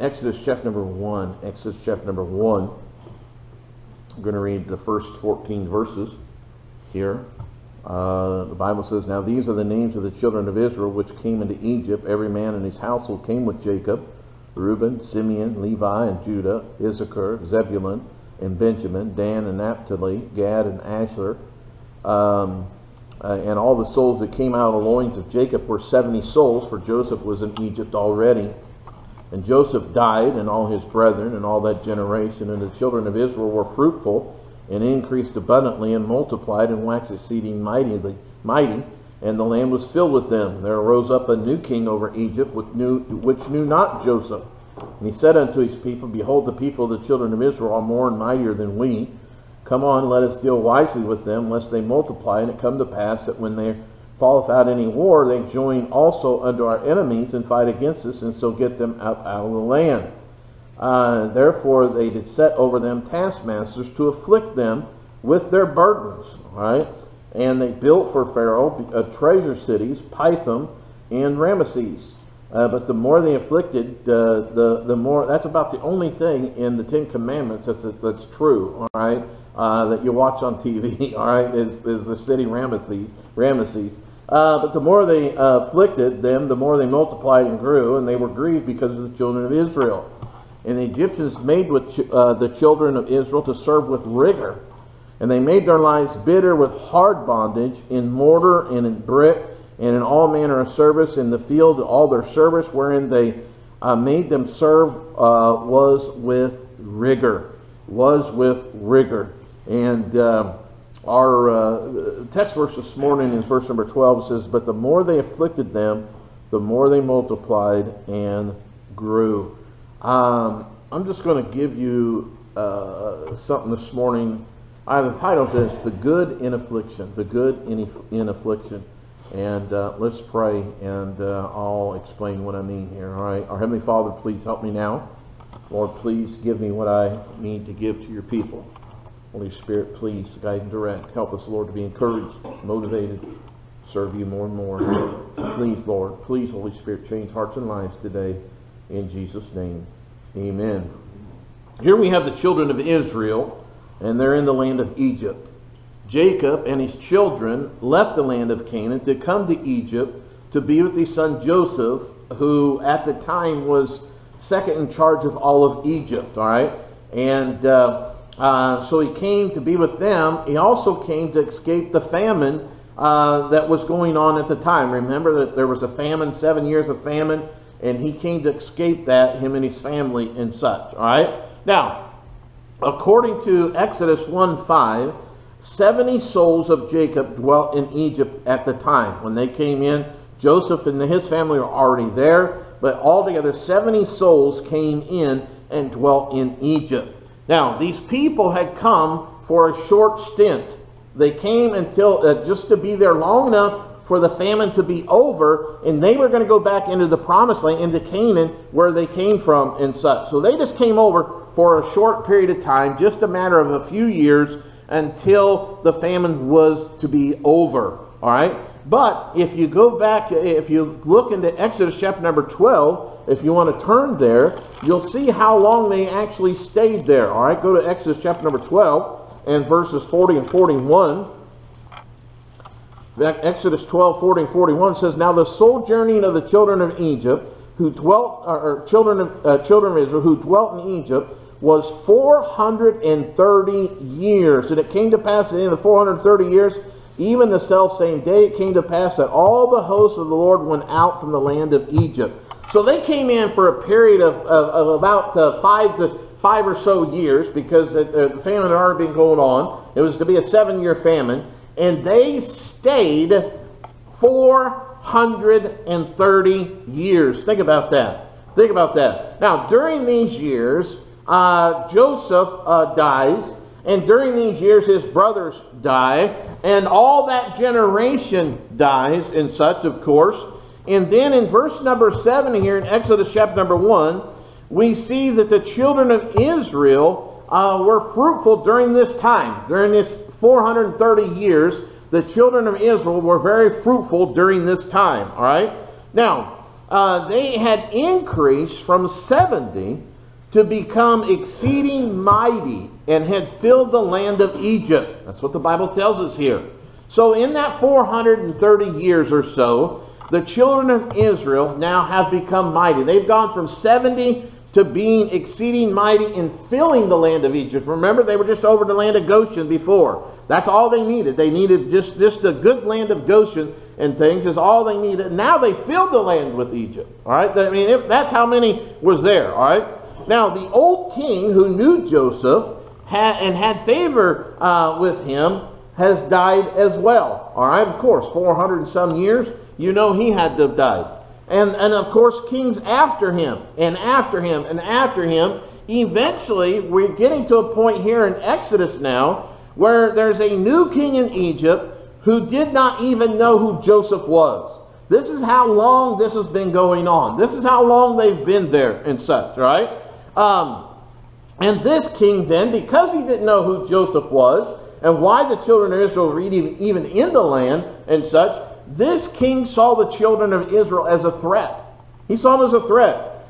Exodus chapter number 1. Exodus chapter number 1. I'm going to read the first 14 verses here. The Bible says, "Now these are the names of the children of Israel which came into Egypt. Every man in his household came with Jacob: Reuben, Simeon, Levi, and Judah, Issachar, Zebulun, and Benjamin, Dan and Naphtali, Gad and Asher. And all the souls that came out of the loins of Jacob were 70 souls, for Joseph was in Egypt already. And Joseph died, and all his brethren, and all that generation. And the children of Israel were fruitful, and increased abundantly, and multiplied, and waxed exceeding mighty, and the land was filled with them. There arose up a new king over Egypt, which knew not Joseph. And he said unto his people, Behold, the people of the children of Israel are more and mightier than we. Come on, let us deal wisely with them, lest they multiply. And it come to pass that when there falleth out any war, they join also unto our enemies, and fight against us, and so get them out of the land. Therefore they did set over them taskmasters to afflict them with their burdens." Right? And they built for Pharaoh treasure cities, Pithom and Ramesses. But the more they afflicted, the more. That's about the only thing in the Ten Commandments that's true. All right, that you watch on TV. All right, is the city Ramesses. But the more they afflicted them, the more they multiplied and grew, and they were grieved because of the children of Israel. And the Egyptians made with the children of Israel to serve with rigor. And they made their lives bitter with hard bondage, in mortar and in brick, and in all manner of service in the field. All their service wherein they made them serve was with rigor. And our text verse this morning is verse number 12. It says, "But the more they afflicted them, the more they multiplied and grew." I'm just going to give you something this morning. The title says, "The Good in Affliction." The good in affliction. And let's pray, and I'll explain what I mean here. All right. Our Heavenly Father, please help me now. Lord, please give me what I need to give to your people. Holy Spirit, please guide and direct. Help us, Lord, to be encouraged, motivated, serve you more and more. Please, Lord, please, Holy Spirit, change hearts and lives today. In Jesus' name, amen. Here we have the children of Israel, and they're in the land of Egypt. Jacob and his children left the land of Canaan to come to Egypt to be with his son Joseph, who at the time was second in charge of all of Egypt. All right, and so he came to be with them. He also came to escape the famine that was going on at the time. Remember that there was a famine, 7 years of famine, and he came to escape that, him and his family and such. All right. Now, according to Exodus 1:5, 70 souls of Jacob dwelt in Egypt at the time. When they came in, Joseph and his family were already there, but altogether 70 souls came in and dwelt in Egypt. Now, these people had come for a short stint. They came until just to be there long enough for the famine to be over, and they were going to go back into the promised land, into Canaan, where they came from and such. So they just came over for a short period of time, just a matter of a few years, until the famine was to be over. All right? But if you go back, if you look into Exodus chapter number 12, if you want to turn there, you'll see how long they actually stayed there. All right? Go to Exodus chapter number 12 and verses 40 and 41. Exodus 12, 40 and 41 says, "Now the sojourning of the children of Egypt, who dwelt, or children of Israel, who dwelt in Egypt, was 430 years. And it came to pass at the end of the 430 years, even the selfsame day, it came to pass that all the hosts of the Lord went out from the land of Egypt." So they came in for a period of about 5 or so years, because the famine had already been going on. It was to be a 7-year famine. And they stayed 430 years. Think about that. Think about that. Now, during these years, Joseph dies. And during these years, his brothers die. And all that generation dies and such, of course. And then in verse number 7 here in Exodus chapter number 1, we see that the children of Israel were fruitful during this time. During this 430 years, the children of Israel were very fruitful during this time. All right? Now, they had increased from 70 to become exceeding mighty and had filled the land of Egypt. That's what the Bible tells us here. So in that 430 years or so, the children of Israel now have become mighty. They've gone from 70 to being exceeding mighty in filling the land of Egypt. Remember, they were just over the land of Goshen before. That's all they needed. They needed just the good land of Goshen and things is all they needed. Now they filled the land with Egypt. All right? I mean, that's how many was there. All right? Now, the old king who knew Joseph had favor with him has died as well. All right? Of course, 400 and some years, you know he had to have died. And of course, kings after him, and after him, and after him. Eventually, we're getting to a point here in Exodus now, where there's a new king in Egypt who did not even know who Joseph was. This is how long this has been going on. This is how long they've been there and such, right? And this king then, because he didn't know who Joseph was, and why the children of Israel were even in the land and such, this king saw the children of Israel as a threat. He saw them as a threat.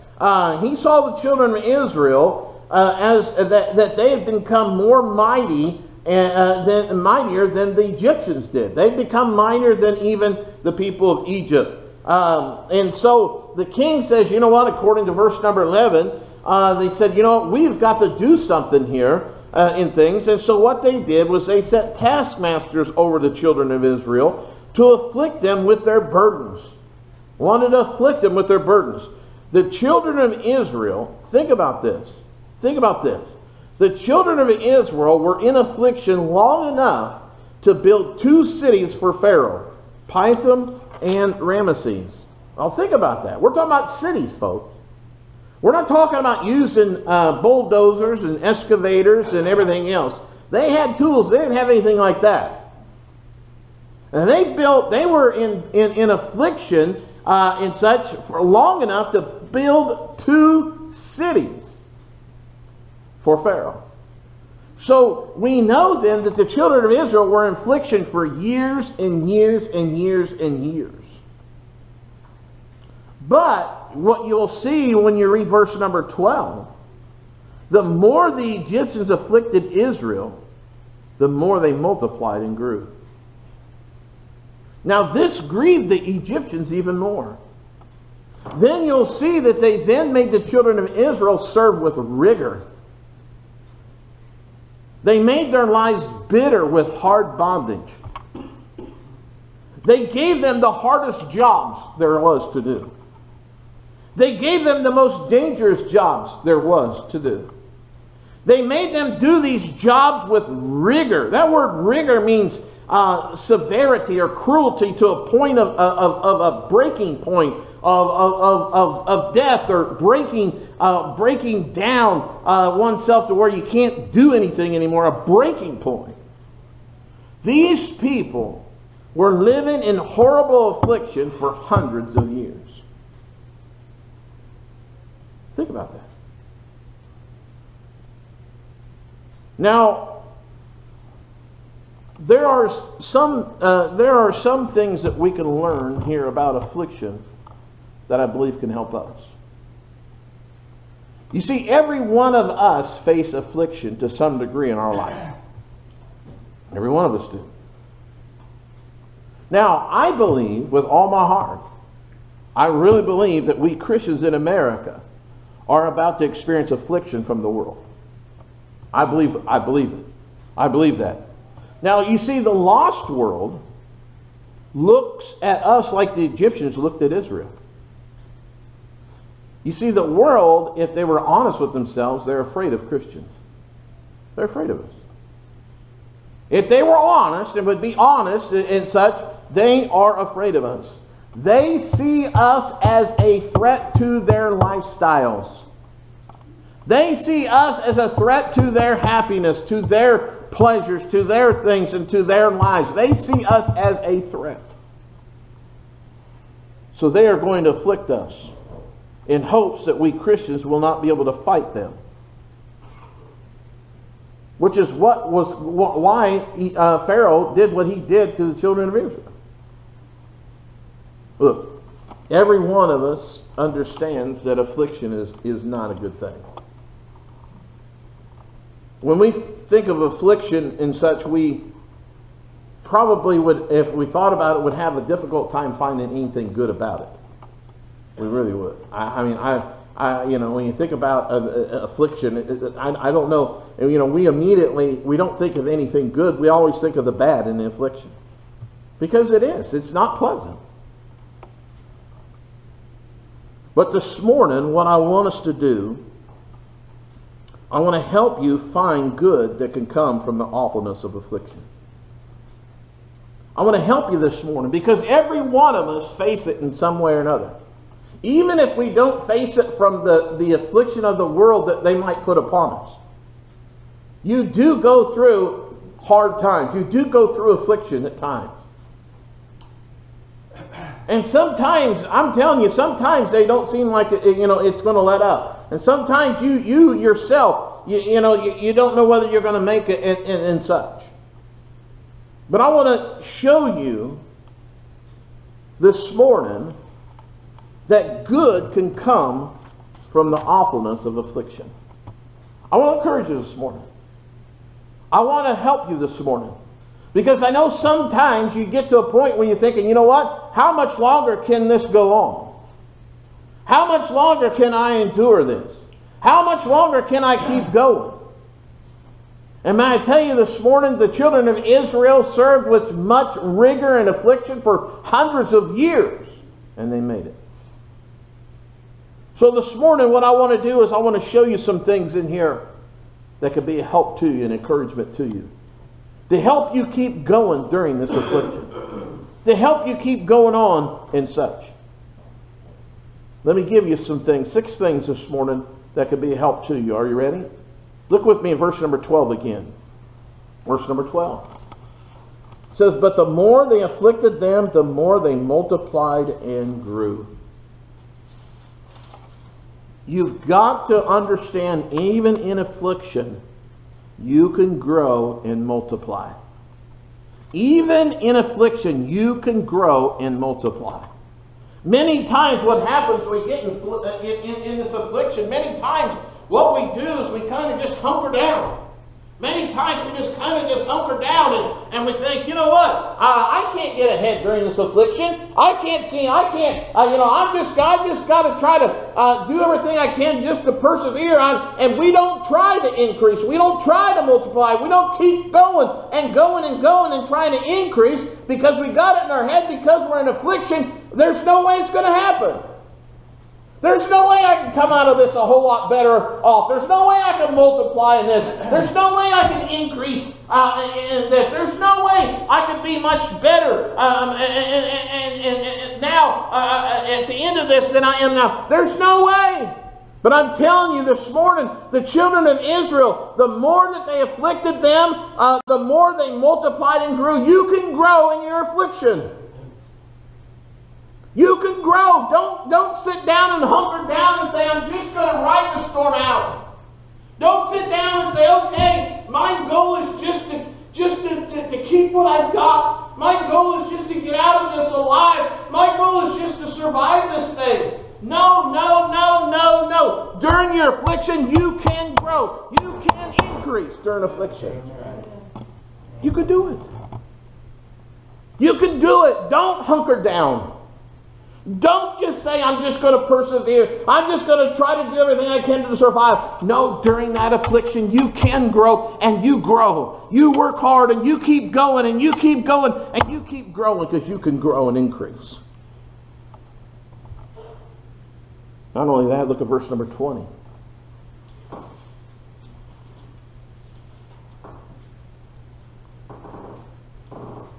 He saw the children of Israel as that they had become more mighty mightier than the Egyptians did. They'd become mightier than even the people of Egypt. And so the king says, you know what, according to verse number 11, they said, you know, we've got to do something here in things. And so what they did was they set taskmasters over the children of Israel to afflict them with their burdens. Wanted to afflict them with their burdens. The children of Israel, think about this. Think about this. The children of Israel were in affliction long enough to build 2 cities for Pharaoh, Pithom and Ramesses. Now think about that. We're talking about cities, folks. We're not talking about using bulldozers and excavators and everything else. They had tools. They didn't have anything like that. And they were in affliction and such for long enough to build 2 cities for Pharaoh. So we know then that the children of Israel were in affliction for years and years and years and years. But what you'll see when you read verse number 12, the more the Egyptians afflicted Israel, the more they multiplied and grew. Now this grieved the Egyptians even more. Then you'll see that they then made the children of Israel serve with rigor. They made their lives bitter with hard bondage. They gave them the hardest jobs there was to do. They gave them the most dangerous jobs there was to do. They made them do these jobs with rigor. That word rigor means severity or cruelty to a point of a breaking point of death, or breaking down oneself to where you can't do anything anymore, a breaking point. These people were living in horrible affliction for hundreds of years. Think about that. Now, there are some things that we can learn here about affliction that I believe can help us. You see, every one of us face affliction to some degree in our life. Every one of us do. Now, I believe with all my heart, I really believe that we Christians in America are about to experience affliction from the world. I believe it. I believe that. Now, you see, the lost world looks at us like the Egyptians looked at Israel. You see, the world, if they were honest with themselves, they're afraid of Christians. They're afraid of us. If they were honest and would be honest and such, they are afraid of us. They see us as a threat to their lifestyles. They see us as a threat to their happiness, to their pleasures, to their things, and to their lives. They see us as a threat. So they are going to afflict us in hopes that we Christians will not be able to fight them. Which is why Pharaoh did what he did to the children of Israel. Look, Every one of us understands that affliction is not a good thing. When we think of affliction and such, we probably would, if we thought about it, would have a difficult time finding anything good about it. We really would. I mean, when you think about affliction, I don't know. We don't think of anything good. We always think of the bad in the affliction, because it is. It's not pleasant. But this morning, what I want us to do, I want to help you find good that can come from the awfulness of affliction. I want to help you this morning, because every one of us face it in some way or another. Even if we don't face it from the affliction of the world that they might put upon us. You do go through hard times. You do go through affliction at times. And sometimes, I'm telling you, sometimes they don't seem like it's going to let up. And sometimes you yourself, you don't know whether you're going to make it and such. But I want to show you this morning that good can come from the awfulness of affliction. I want to encourage you this morning. I want to help you this morning. Because I know sometimes you get to a point where you're thinking, you know what? How much longer can this go on? How much longer can I endure this? How much longer can I keep going? And may I tell you this morning, the children of Israel served with much rigor and affliction for hundreds of years, and they made it. So this morning, what I want to do is I want to show you some things in here that could be a help to you and encouragement to you, to help you keep going during this affliction, to help you keep going on and such. Let me give you some things, 6 things this morning that could be a help to you. Are you ready? Look with me in verse number 12 again. Verse number 12. It says, but the more they afflicted them, the more they multiplied and grew. You've got to understand, even in affliction, you can grow and multiply. Even in affliction, you can grow and multiply. Many times what happens when we get in this affliction, many times what we do is we kind of just hunker down. Many times we just kind of just hunker down and we think, you know what? I can't get ahead during this affliction. I just got to try to do everything I can just to persevere on. And we don't try to increase. We don't try to multiply. We don't keep going and going and going and trying to increase because we got it in our head because we're in affliction. There's no way it's going to happen. There's no way I can come out of this a whole lot better off. There's no way I can multiply in this. There's no way I can increase in this. There's no way I can be much better now at the end of this than I am now. There's no way. But I'm telling you this morning, the children of Israel, the more that they afflicted them, the more they multiplied and grew. You can grow in your affliction. You can grow. Don't sit down and hunker down and say, I'm just going to ride the storm out. Don't sit down and say, okay, my goal is just to keep what I've got. My goal is just to get out of this alive. My goal is just to survive this thing. No, no, no, no, no. During your affliction, you can grow. You can increase during affliction. You can do it. You can do it. Don't hunker down. Don't just say, I'm just going to persevere. I'm just going to try to do everything I can to survive. No, during that affliction, you can grow and you grow. You work hard and you keep going and you keep going and you keep growing because you can grow and increase. Not only that, look at verse number 20.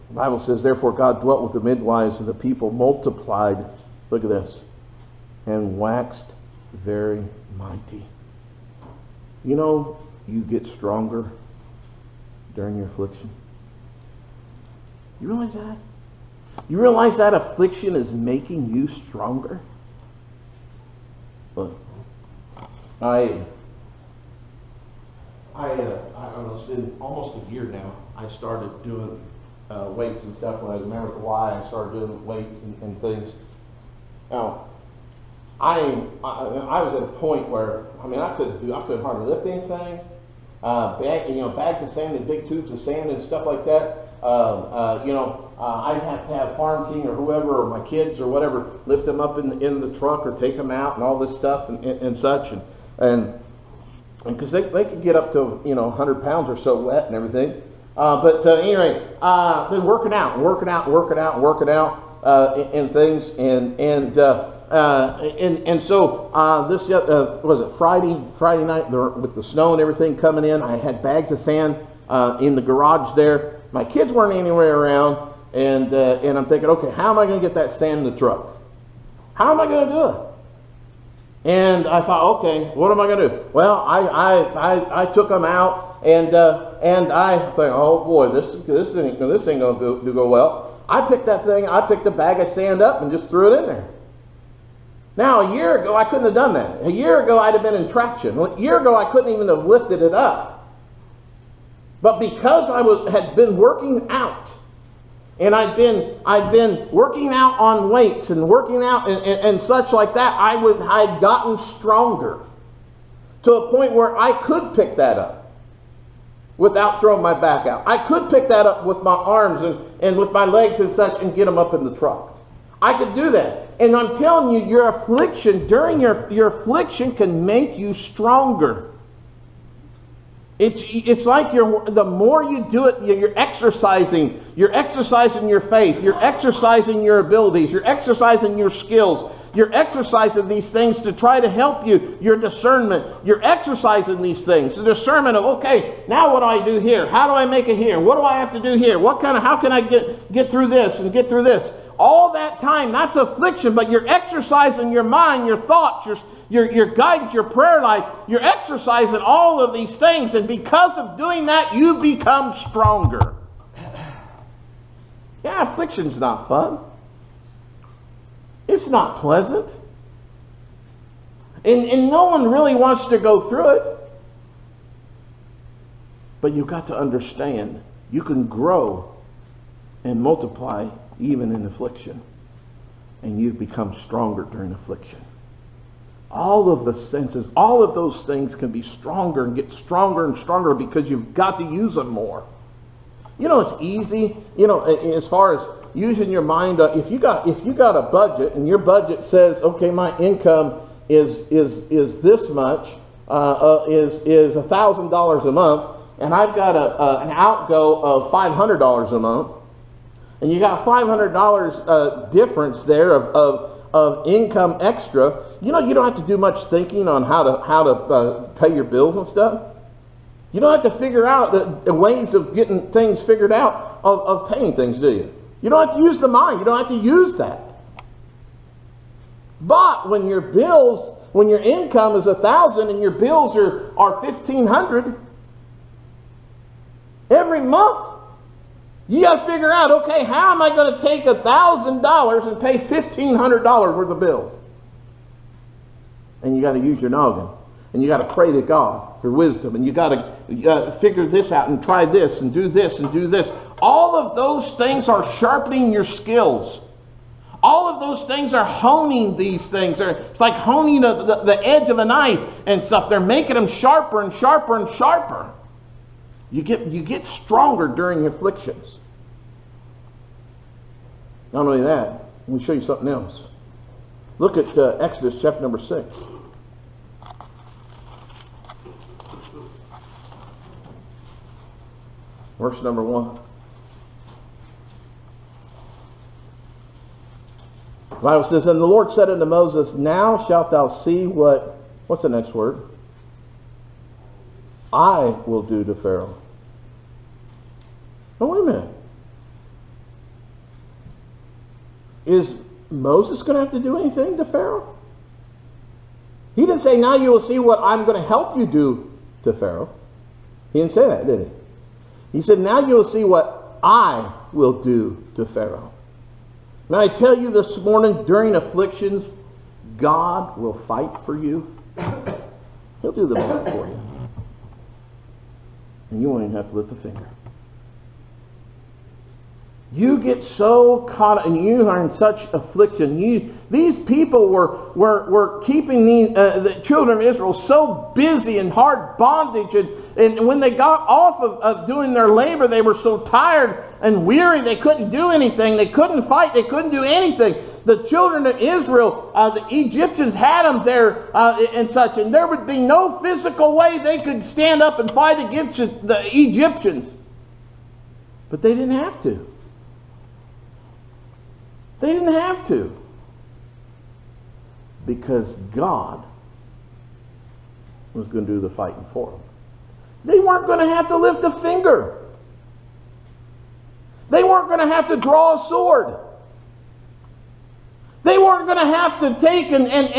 The Bible says, therefore God dwelt with the midwives and the people multiplied, look at this, and waxed very mighty. You know, you get stronger during your affliction. You realize that? You realize that affliction is making you stronger? Look, I was in almost a year now. I started doing weights and stuff. When I remember why I started doing weights and things. Now, I was at a point where, I mean, I couldn't hardly lift anything. Bags of sand and big tubes of sand and stuff like that. I'd have to have Farm King or whoever, or my kids or whatever, lift them up in the truck or take them out and all this stuff and such. And because they could get up to 100 pounds or so wet and everything. Anyway, been working out and things and so this was it Friday night with the snow and everything coming in. I had bags of sand in the garage there. My kids weren't anywhere around, and I'm thinking, okay, how am I going to get that sand in the truck? How am I going to do it? And I thought, okay, what am I going to do? Well, I took them out, and I think, oh boy, this ain't going to go well. I picked the bag of sand up and just threw it in there. Now, a year ago, I couldn't have done that. A year ago, I'd have been in traction. A year ago, I couldn't even have lifted it up. But because I had been working out, and I'd been working out on weights and working out and such like that, I'd gotten stronger to a point where I could pick that up without throwing my back out. I could pick that up with my arms and with my legs and such and get them up in the truck. I could do that. And I'm telling you, your affliction, during your affliction can make you stronger. It's like the more you do it, you're exercising your faith, you're exercising your abilities, you're exercising your skills, you're exercising these things to try to help you, your discernment. You're exercising these things, the discernment of, okay, now what do I do here? How do I make it here? What do I have to do here? How can I get through this and get through this? All that time, that's affliction, but you're exercising your mind, your thoughts, your guidance, your prayer life. You're exercising all of these things, and because of doing that, you become stronger. Yeah, affliction's not fun. It's not pleasant. And no one really wants to go through it. But you've got to understand, you can grow and multiply even in affliction. And you become stronger during affliction. All of the senses, all of those things can be stronger and get stronger and stronger because you've got to use them more. It's easy, as far as using your mind. If you got a budget and your budget says, okay, my income is this much, is $1,000 a month, and I've got an outgo of $500 a month, and you got $500 difference there of income extra. You don't have to do much thinking on how to pay your bills and stuff. You don't have to figure out the ways of getting things figured out of paying things, do you? You don't have to use the mind. You don't have to use that. But when your income is $1,000 and your bills are $1,500 every month, you got to figure out, okay, how am I going to take $1,000 and pay $1,500 worth of bills? And you got to use your noggin. And you got to pray to God for wisdom. And you got to figure this out and try this and do this and do this. All of those things are sharpening your skills. All of those things are honing these things. It's like honing the edge of a knife and stuff. They're making them sharper and sharper and sharper. You get stronger during afflictions. Not only that, let me show you something else. Look at Exodus chapter number 6. Verse number 1. The Bible says, and the Lord said unto Moses, now shalt thou see what's the next word? I will do to Pharaoh. Now, wait a minute. Is Moses going to have to do anything to Pharaoh? He didn't say, now you will see what I'm going to help you do to Pharaoh. He didn't say that, did he? He said, now you will see what I will do to Pharaoh. Now I tell you this morning, during afflictions, God will fight for you. He'll do the battle for you. And you won't even have to lift a finger. You get so caught up, and you are in such affliction. These people were keeping the children of Israel so busy in hard bondage, and when they got off of doing their labor, they were so tired and weary they couldn't do anything. They couldn't fight. They couldn't do anything. The children of Israel, the Egyptians had them there and such, and there would be no physical way they could stand up and fight against the Egyptians. But they didn't have to. They didn't have to. Because God was going to do the fighting for them. They weren't going to have to lift a finger. They weren't going to have to draw a sword. They weren't going to have to take and get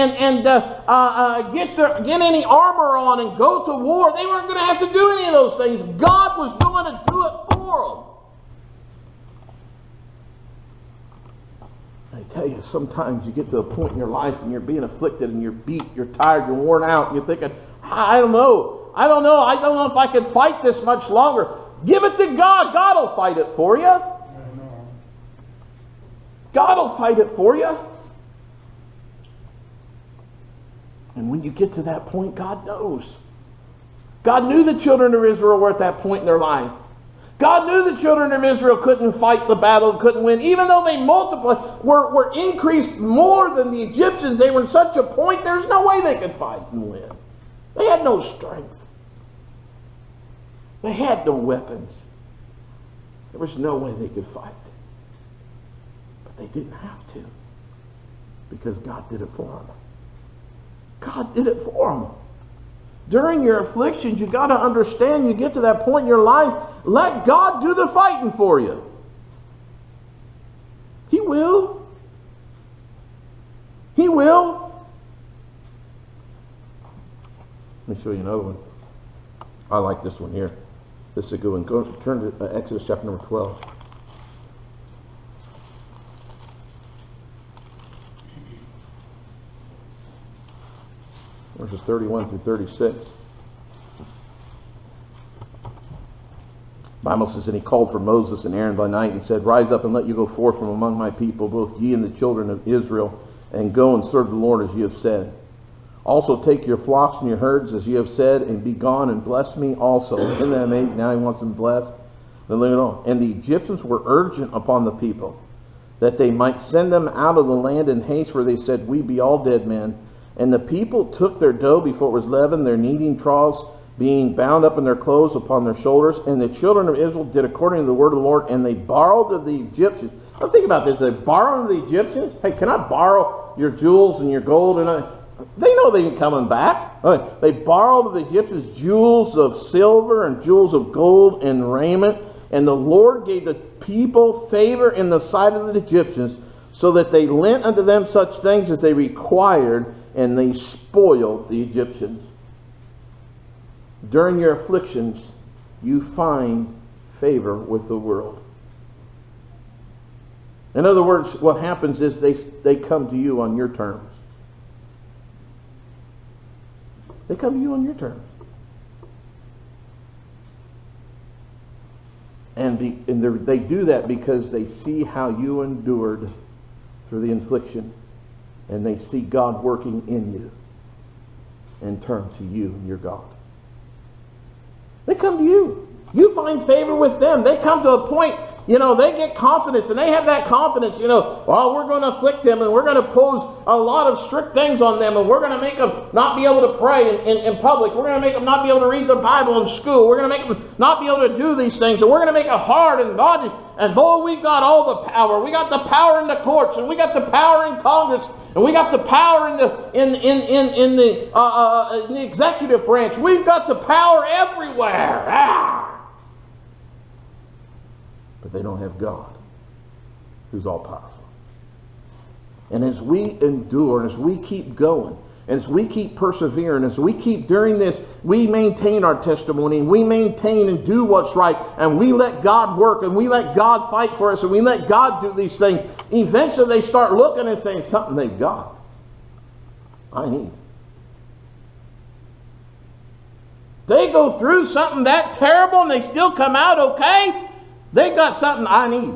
any armor on and go to war. They weren't going to have to do any of those things. God was going to do it for them. I tell you, sometimes you get to a point in your life and you're being afflicted and you're beat, you're tired, you're worn out, and you're thinking, I don't know if I could fight this much longer. Give it to God. God will fight it for you. God will fight it for you. And when you get to that point, God knows. God knew the children of Israel were at that point in their life. God knew the children of Israel couldn't fight the battle, couldn't win. Even though they multiplied, were increased more than the Egyptians, they were in such a point, there's no way they could fight and win. They had no strength. They had no weapons. There was no way they could fight. But they didn't have to. Because God did it for them. God did it for them. During your afflictions, you got to understand, you get to that point in your life, let God do the fighting for you. He will. He will. Let me show you another one. I like this one here. This is a good one. Go turn to Exodus chapter number 12. Verses 31 through 36. The Bible says, and he called for Moses and Aaron by night and said, rise up and let you go forth from among my people, both ye and the children of Israel, and go and serve the Lord as ye have said. Also take your flocks and your herds as ye have said, and be gone and bless me also. Isn't that amazing? Now he wants them blessed. But look at all. And the Egyptians were urgent upon the people, that they might send them out of the land in haste, for they said, we be all dead men. And the people took their dough before it was leavened, their kneading troughs being bound up in their clothes upon their shoulders. And the children of Israel did according to the word of the Lord, and they borrowed of the Egyptians. Now think about this. They borrowed of the Egyptians. Hey, can I borrow your jewels and your gold? And they know they ain't coming back. They borrowed of the Egyptians jewels of silver and jewels of gold and raiment. And the Lord gave the people favor in the sight of the Egyptians, so that they lent unto them such things as they required, and they spoiled the Egyptians. During your afflictions, you find favor with the world. In other words, what happens is they come to you on your terms. They come to you on your terms. And they do that because they see how you endured through the affliction. And they see God working in you and turn to you and your God. They come to you. You find favor with them. They come to a point, they get confidence, and they have that confidence, well, we're going to afflict them, and we're going to pose a lot of strict things on them, and we're going to make them not be able to pray in public. We're going to make them not be able to read the Bible in school. We're going to make them not be able to do these things, and we're going to make it hard, and God is, and boy, we got all the power. We got the power in the courts, and we got the power in Congress, and we got the power in the executive branch. We've got the power everywhere. But they don't have God, who's all powerful. And as we endure, and as we keep going, and as we keep persevering, as we keep during this, we maintain our testimony, and we maintain and do what's right, and we let God work, and we let God fight for us, and we let God do these things. Eventually they start looking and saying, something they've got, I need. They go through something that terrible and they still come out okay. They got something I need.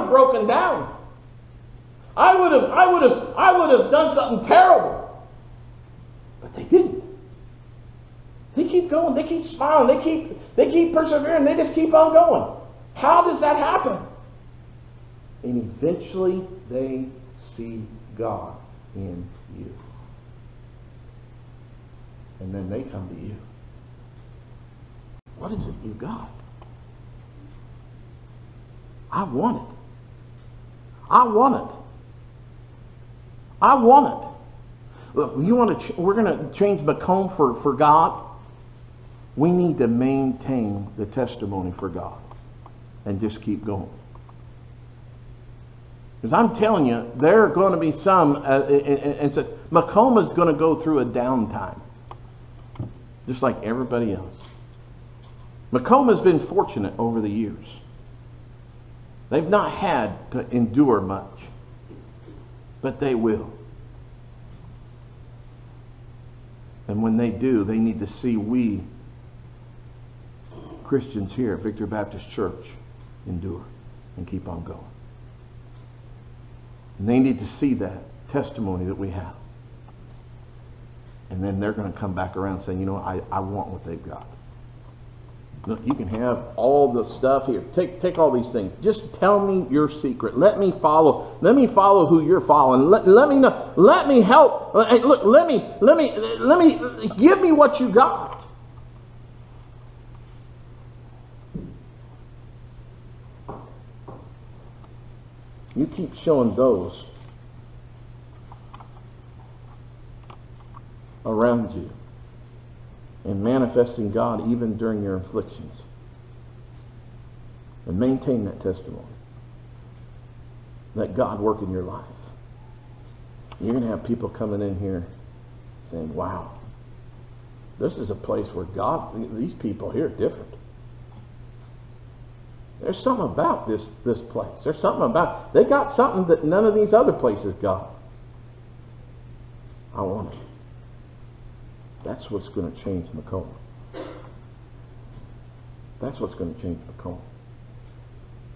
have broken down. I would have done something terrible. But they didn't. They keep going. They keep smiling. They keep persevering. They just keep on going. How does that happen? And eventually they see God in you. And then they come to you. What is it you got? I want it. I want it. I want it. Look, you want to? We're going to change Macomb for God. We need to maintain the testimony for God and just keep going. Because I'm telling you, there are going to be some, and so Macomb is going to go through a downtime, just like everybody else. Macomb has been fortunate over the years. They've not had to endure much, but they will. And when they do, they need to see we Christians here at Victory Baptist Church endure and keep on going. And they need to see that testimony that we have. And then they're going to come back around saying, you know, I want what they've got. Look, you can have all the stuff here. Take all these things. Just tell me your secret. Let me follow. Let me follow who you're following. Let me know. Let me help. Look, let me give me what you got. You keep showing those around you and manifesting God even during your afflictions. And maintain that testimony. Let God work in your life. You're going to have people coming in here saying, wow, this is a place where God, these people here are different. There's something about this place. There's something about, they got something that none of these other places got. I want it. That's what's going to change Macomb. That's what's going to change Macomb.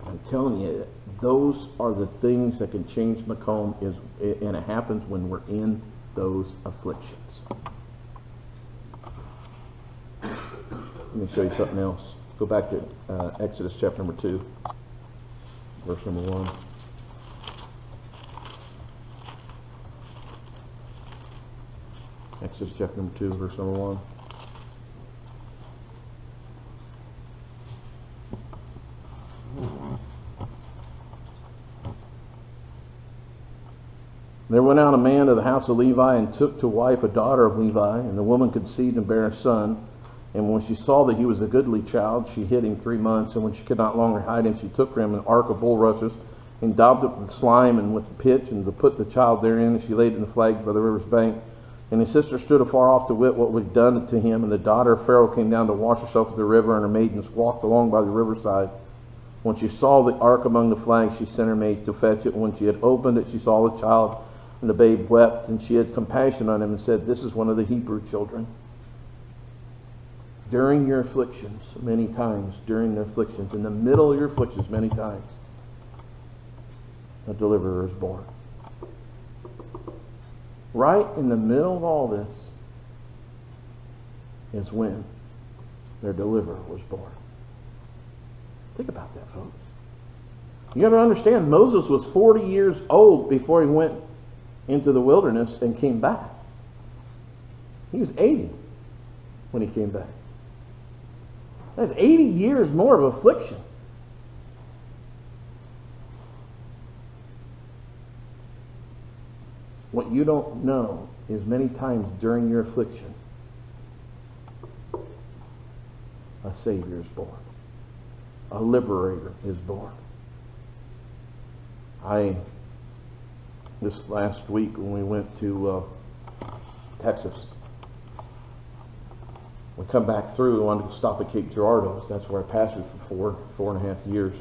I'm telling you, those are the things that can change Macomb, and it happens when we're in those afflictions. Let me show you something else. Go back to Exodus chapter number 2, verse number 1. Exodus chapter number 2, verse number 1. There went out a man to the house of Levi and took to wife a daughter of Levi, and the woman conceived and bare a son. And when she saw that he was a goodly child, she hid him 3 months. And when she could not longer hide him, she took for him an ark of bulrushes, and daubed it with slime and with pitch, and to put the child therein, and she laid it in the flags by the river's bank. And his sister stood afar off to wit what was done to him. And the daughter of Pharaoh came down to wash herself at the river, and her maidens walked along by the riverside. When she saw the ark among the flags, she sent her maid to fetch it. And when she had opened it, she saw the child, and the babe wept. And she had compassion on him and said, this is one of the Hebrew children. During your afflictions, many times, during the afflictions, in the middle of your afflictions, many times, a deliverer is born. Right in the middle of all this is when their deliverer was born. Think about that, folks. You got to understand, Moses was 40 years old before he went into the wilderness and came back. He was 80 when he came back. That's 80 years more of affliction. What you don't know is many times during your affliction, a Savior is born. A liberator is born. This last week when we went to Texas, we come back through, we wanted to stop at Cape Girardeau. That's where I pastored for 4.5 years.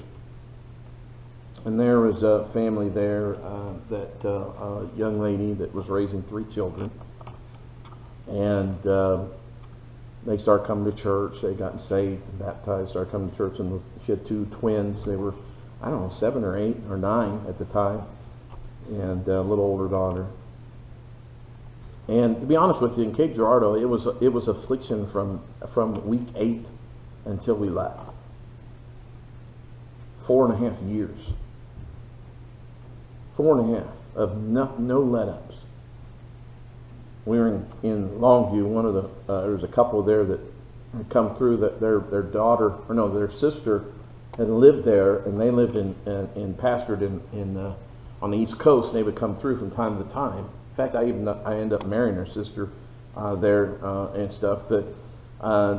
And there was a family there, a young lady that was raising 3 children. And they started coming to church. They gotten saved and baptized, started coming to church. And she had 2 twins. They were I don't know, 7 or 8 or 9 at the time, and a little older daughter. And to be honest with you, in Cape Girardeau, it was affliction from week 8 until we left. 4.5 years. 4.5 of no let-ups. We were in Longview. One of the there was a couple there that had come through, that their daughter, or no, their sister had lived there, and they lived in pastored in on the East Coast. And they would come through from time to time. In fact, I ended up marrying her sister there and stuff. But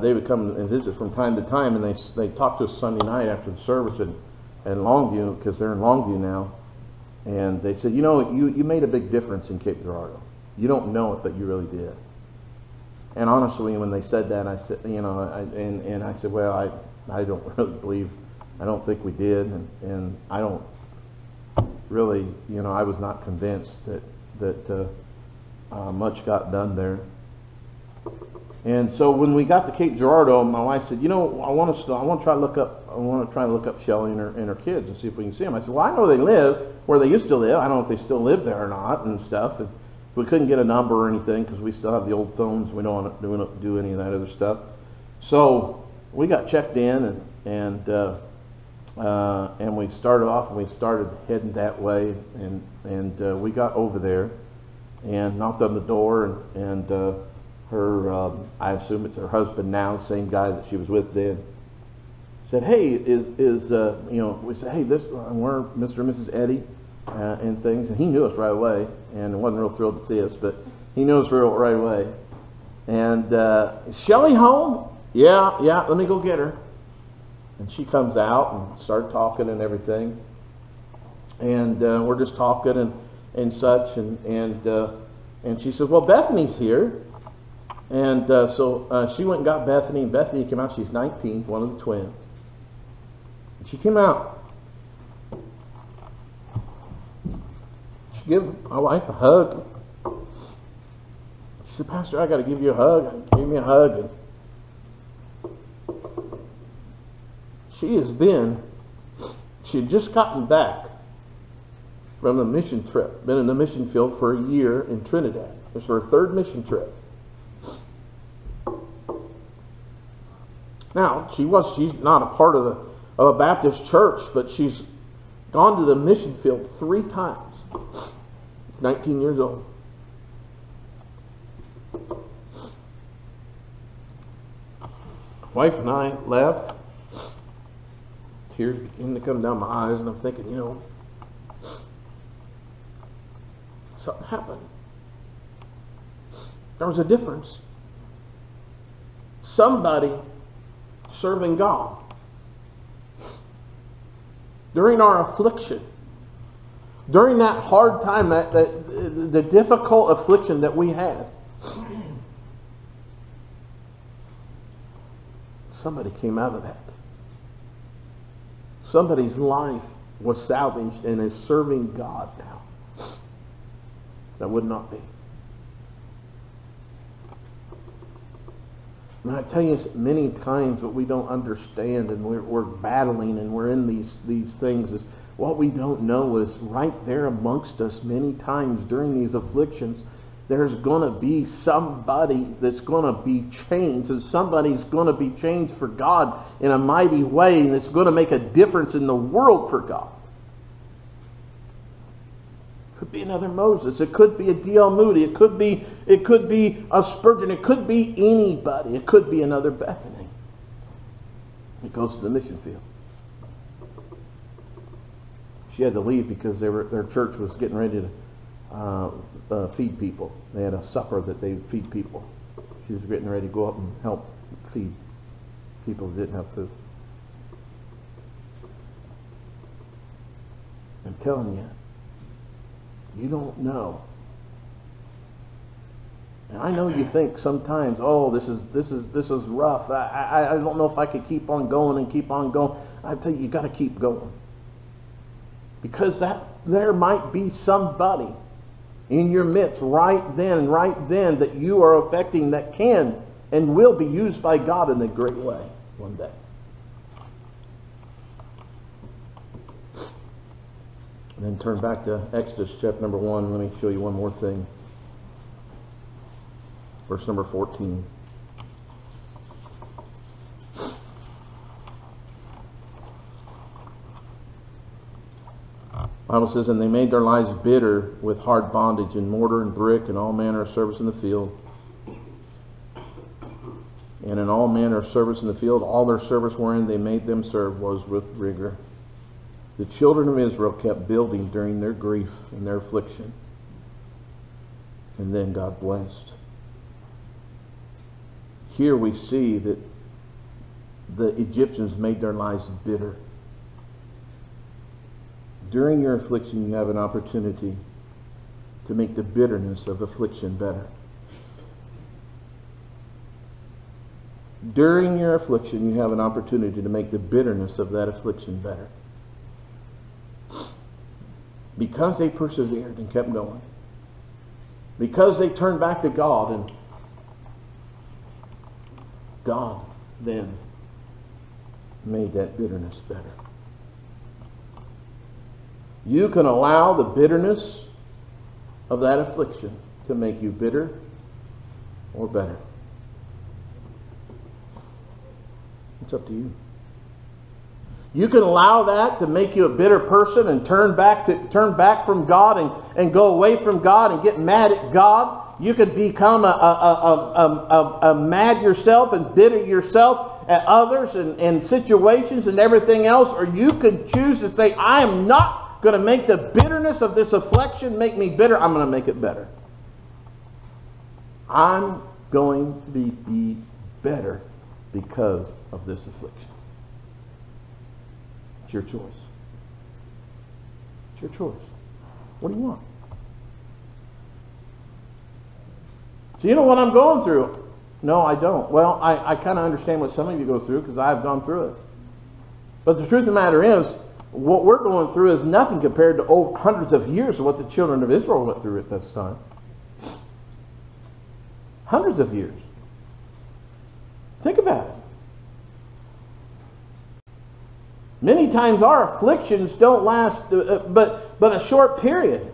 they would come and visit from time to time, and they talked to us Sunday night after the service in Longview, because they're in Longview now. And they said, you made a big difference in Cape Girardeau. You don't know it, but you really did. And honestly, when they said that, I said, I said, well, I don't really believe, I don't think we did, and I don't really, I was not convinced that much got done there. And so when we got to Cape Girardeau, my wife said, I want to try to look up Shelley and her kids and see if we can see them. I said, well, I know they live where they used to live. I don't know if they still live there or not and stuff. And we couldn't get a number or anything because we still have the old phones. We don't want to do any of that other stuff. So we got checked in and we started off, and we started heading that way, and we got over there and knocked on the door, and her, I assume it's her husband now, the same guy that she was with then, said, hey, we said, hey, we're Mr. and Mrs. Eddy and things, and he knew us right away, and wasn't real thrilled to see us, but he knew us right away. And is Shelley home? Yeah, let me go get her. And she comes out and started talking and everything, and we're just talking and such, and she said, well, Bethany's here. And so she went and got Bethany, and Bethany came out. She's 19, one of the twins. And she came out. She gave my wife a hug. She said, Pastor, I got to give you a hug. Give me a hug. And she had just gotten back from a mission trip, been in the mission field for a year in Trinidad. This was her 3rd mission trip. Now, she's not a part of a Baptist church, but she's gone to the mission field 3 times. 19 years old. Wife and I left. Tears began to come down my eyes, and I'm thinking, something happened. There was a difference. Somebody serving God. During our affliction, during that hard time, the difficult affliction that we had, somebody came out of that. Somebody's life was salvaged and is serving God now. That would not be. And I tell you, many times what we don't understand, and we're battling, and we're in these things, is what we don't know is right there amongst us many times during these afflictions, there's going to be somebody that's going to be changed, and somebody's going to be changed for God in a mighty way, and it's going to make a difference in the world for God. It could be another Moses. It could be a D.L. Moody. It could be a Spurgeon. It could be anybody. It could be another Bethany. It goes to the mission field. She had to leave because their church was getting ready to feed people. They had a supper that they would feed people. She was getting ready to go up and help feed people that didn't have food. I'm telling you, you don't know. And I know you think sometimes, oh, this is rough. I don't know if I could keep on going and keep on going. I tell you, you got to keep going. Because there might be somebody in your midst right then that you are affecting, that can and will be used by God in a great way one day. And then turn back to Exodus chapter number 1. Let me show you one more thing. Verse number 14. The Bible says, and they made their lives bitter with hard bondage in mortar and brick and all manner of service in the field. And in all manner of service in the field, all their service wherein they made them serve was with rigor. The children of Israel kept building during their grief and their affliction. And then God blessed. Here we see that the Egyptians made their lives bitter. During your affliction, you have an opportunity to make the bitterness of affliction better. During your affliction, you have an opportunity to make the bitterness of that affliction better. Because they persevered and kept going. Because they turned back to God, and God then made that bitterness better. You can allow the bitterness of that affliction to make you bitter or better. It's up to you. You can allow that to make you a bitter person and turn back from God and go away from God and get mad at God. You could become a mad yourself and bitter yourself at others and situations and everything else. Or you could choose to say, I am not going to make the bitterness of this affliction make me bitter. I'm going to make it better. I'm going to be better because of this affliction. It's your choice. It's your choice. What do you want? So you know what I'm going through? No, I don't. Well, I kind of understand what some of you go through because I've gone through it. But the truth of the matter is, what we're going through is nothing compared to hundreds of years of what the children of Israel went through at this time. Hundreds of years. Think about it. Many times our afflictions don't last but a short period.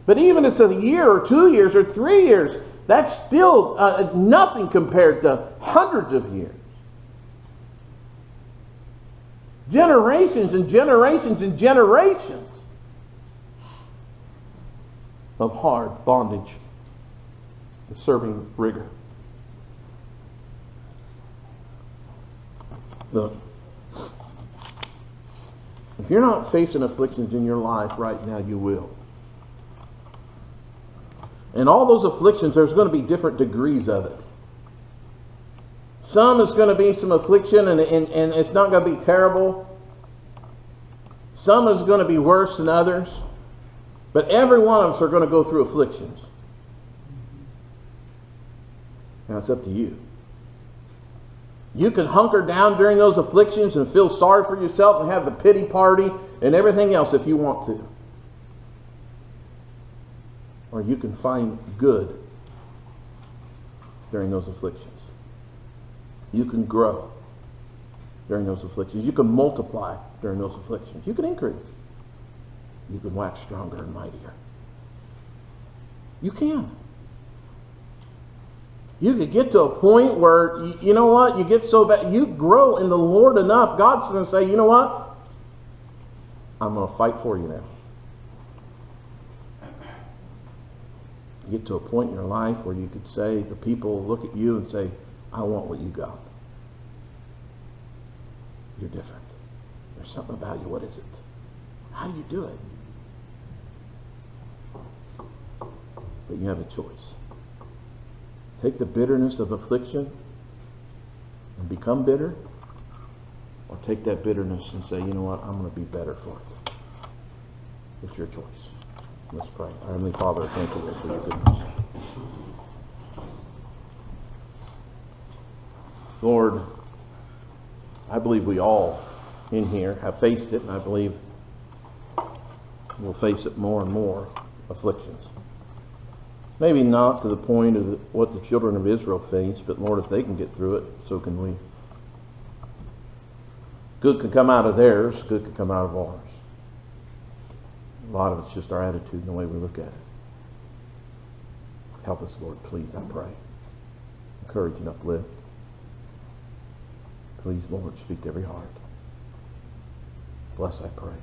But even if it's a year or 2 years or 3 years, that's still nothing compared to hundreds of years. Generations and generations and generations of hard bondage, of serving rigor. Look, if you're not facing afflictions in your life right now, you will. And all those afflictions, there's going to be different degrees of it. Some is going to be some affliction and it's not going to be terrible. Some is going to be worse than others. But every one of us are going to go through afflictions. Now it's up to you. You can hunker down during those afflictions and feel sorry for yourself and have the pity party and everything else if you want to. Or you can find good during those afflictions. You can grow during those afflictions. You can multiply during those afflictions. You can increase. You can wax stronger and mightier. You can. You could get to a point where, you know what, you get so bad, you grow in the Lord enough, God's going to say, you know what, I'm going to fight for you now. You get to a point in your life where you could say, the people look at you and say, I want what you got. You're different. There's something about you. What is it? How do you do it? But you have a choice. Take the bitterness of affliction and become bitter, or take that bitterness and say, you know what, I'm going to be better for it. It's your choice. Let's pray. Our Heavenly Father, thank you for your goodness. Lord, I believe we all in here have faced it, and I believe we'll face it more and more, afflictions. Maybe not to the point of what the children of Israel faced, but Lord, if they can get through it, so can we. Good can come out of theirs, good can come out of ours. A lot of it's just our attitude and the way we look at it. Help us, Lord, please, I pray. Encourage and uplift. Please, Lord, speak to every heart. Bless, I pray.